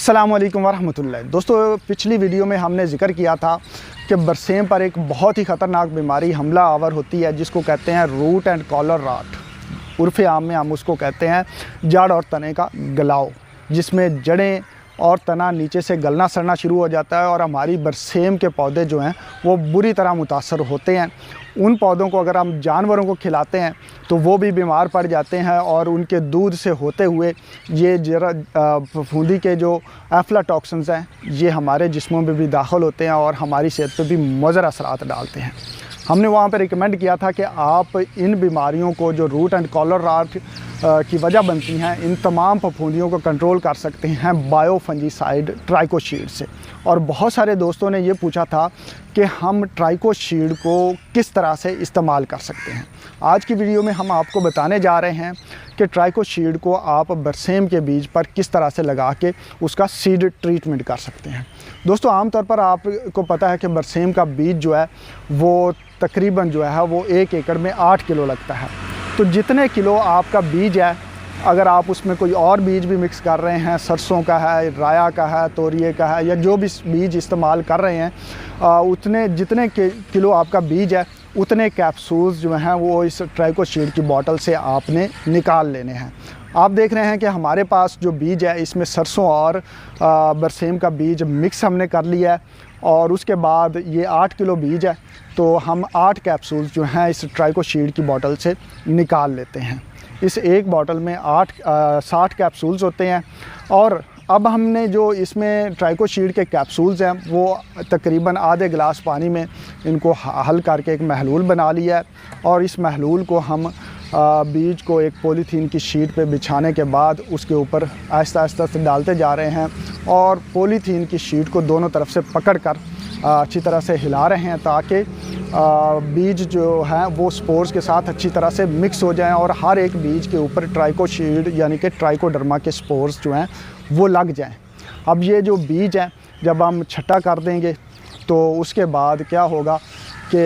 अस्सलामुअलैकुम वरहमतुल्लाह। दोस्तों, पिछली वीडियो में हमने जिक्र किया था कि बरसेम पर एक बहुत ही ख़तरनाक बीमारी हमला आवर होती है जिसको कहते हैं रूट एंड कॉलर रॉट। उर्फ़े आम में हम उसको कहते हैं जड़ और तने का गलाव, जिसमें जड़ें और तना नीचे से गलना सड़ना शुरू हो जाता है और हमारी बरसेम के पौधे जो हैं वो बुरी तरह मुतासर होते हैं। उन पौधों को अगर हम जानवरों को खिलाते हैं तो वो भी बीमार पड़ जाते हैं और उनके दूध से होते हुए ये फफूंदी के जो एफ्लाटॉक्सिन्स हैं ये हमारे जिस्मों में भी दाखिल होते हैं और हमारी सेहत पे भी मुज़र असरात डालते हैं। हमने वहाँ पर रिकमेंड किया था कि आप इन बीमारियों को जो रूट एंड कॉलर रॉट की वजह बनती हैं, इन तमाम फफूंदियों को कंट्रोल कर सकते हैं बायोफंजीसाइड ट्राइकोशीड से। और बहुत सारे दोस्तों ने ये पूछा था कि हम ट्राइकोशीड को किस तरह से इस्तेमाल कर सकते हैं। आज की वीडियो में हम आपको बताने जा रहे हैं कि ट्राइकोशीड को आप बरसेम के बीज पर किस तरह से लगा के उसका सीड ट्रीटमेंट कर सकते हैं। दोस्तों, आमतौर पर आपको पता है कि बरसेम का बीज जो है वो तकरीबन जो है वो 1 एकड़ में 8 किलो लगता है। तो जितने किलो आपका बीज है, अगर आप उसमें कोई और बीज भी मिक्स कर रहे हैं, सरसों का है, राया का है, तोरिए का है, या जो भी बीज इस्तेमाल कर रहे हैं, उतने जितने किलो आपका बीज है उतने कैप्सूल्स जो हैं वो इस ट्राइकोशीड की बोतल से आपने निकाल लेने हैं। आप देख रहे हैं कि हमारे पास जो बीज है इसमें सरसों और बरसेम का बीज मिक्स हमने कर लिया है और उसके बाद ये 8 किलो बीज है तो हम 8 कैप्सूल्स जो हैं इस ट्राइकोशीड की बोतल से निकाल लेते हैं। इस एक बोतल में 60 कैप्सूल्स होते हैं और अब हमने जो इसमें ट्राइकोशीड के कैप्सूल्स हैं वो तकरीबन आधे गिलास पानी में इनको हल करके एक महलूल बना लिया है और इस महलूल को हम बीज को एक पॉलीथीन की शीट पे बिछाने के बाद उसके ऊपर आहिस्ता आहिस्ता से डालते जा रहे हैं और पॉलीथीन की शीट को दोनों तरफ से पकड़कर अच्छी तरह से हिला रहे हैं ताकि बीज जो हैं वो स्पोर्स के साथ अच्छी तरह से मिक्स हो जाएं और हर एक बीज के ऊपर ट्राइकोशीड यानी कि ट्राइकोडर्मा के स्पोर्स जो हैं वो लग जाएं। अब ये जो बीज हैं जब हम छट्टा कर देंगे तो उसके बाद क्या होगा कि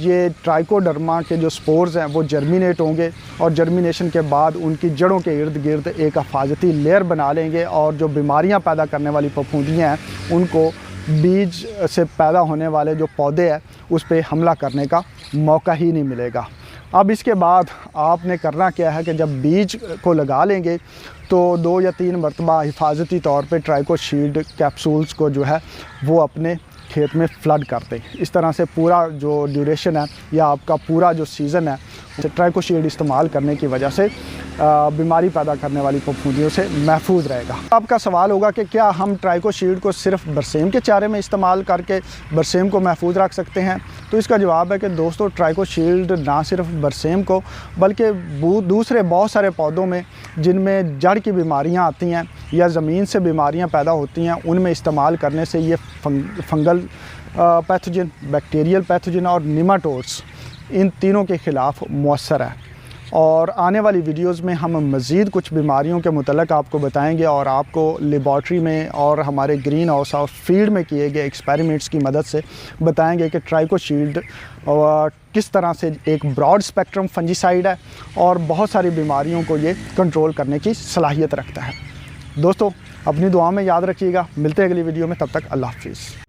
ये ट्राइकोडर्मा के जो स्पोर्स हैं वो जर्मिनेट होंगे और जर्मिनेशन के बाद उनकी जड़ों के इर्द गिर्द एक हिफाजती लेयर बना लेंगे और जो बीमारियां पैदा करने वाली फफूंदियाँ हैं उनको बीज से पैदा होने वाले जो पौधे हैं उस पर हमला करने का मौका ही नहीं मिलेगा। अब इसके बाद आपने करना क्या है कि जब बीज को लगा लेंगे तो 2 या 3 मरतबा हिफाजती तौर पे ट्राइकोशीड कैप्सूल्स को जो है वो अपने खेत में फ्लड कर दें। इस तरह से पूरा जो ड्यूरेशन है या आपका पूरा जो सीज़न है ट्राइकोशीड इस्तेमाल करने की वजह से बीमारी पैदा करने वाली फफूंदियों से महफूज रहेगा। आपका सवाल होगा कि क्या हम ट्राइकोशीड को सिर्फ बरसेम के चारे में इस्तेमाल करके बरसेम को महफूज रख सकते हैं? तो इसका जवाब है कि दोस्तों, ट्राइकोशीड ना सिर्फ बरसेम को बल्कि दूसरे बहुत सारे पौधों में जिनमें जड़ की बीमारियां आती हैं या ज़मीन से बीमारियां पैदा होती हैं उनमें इस्तेमाल करने से ये फंगल पैथोजन, बैक्टीरियल पैथोजन और निमाटोड्स इन तीनों के ख़िलाफ़ मौसर है। और आने वाली वीडियोस में हम मज़ीद कुछ बीमारियों के मुतल्लिक़ आपको बताएंगे और आपको लेबॉर्ट्री में और हमारे ग्रीन हाउस और फील्ड में किए गए एक्सपेरिमेंट्स की मदद से बताएंगे कि ट्राइकोशीड किस तरह से एक ब्रॉड स्पेक्ट्रम फंजीसाइड है और बहुत सारी बीमारियों को ये कंट्रोल करने की सलाहियत रखता है। दोस्तों, अपनी दुआ में याद रखिएगा। मिलते हैं अगली वीडियो में, तब तक अल्लाह हाफ़िज़।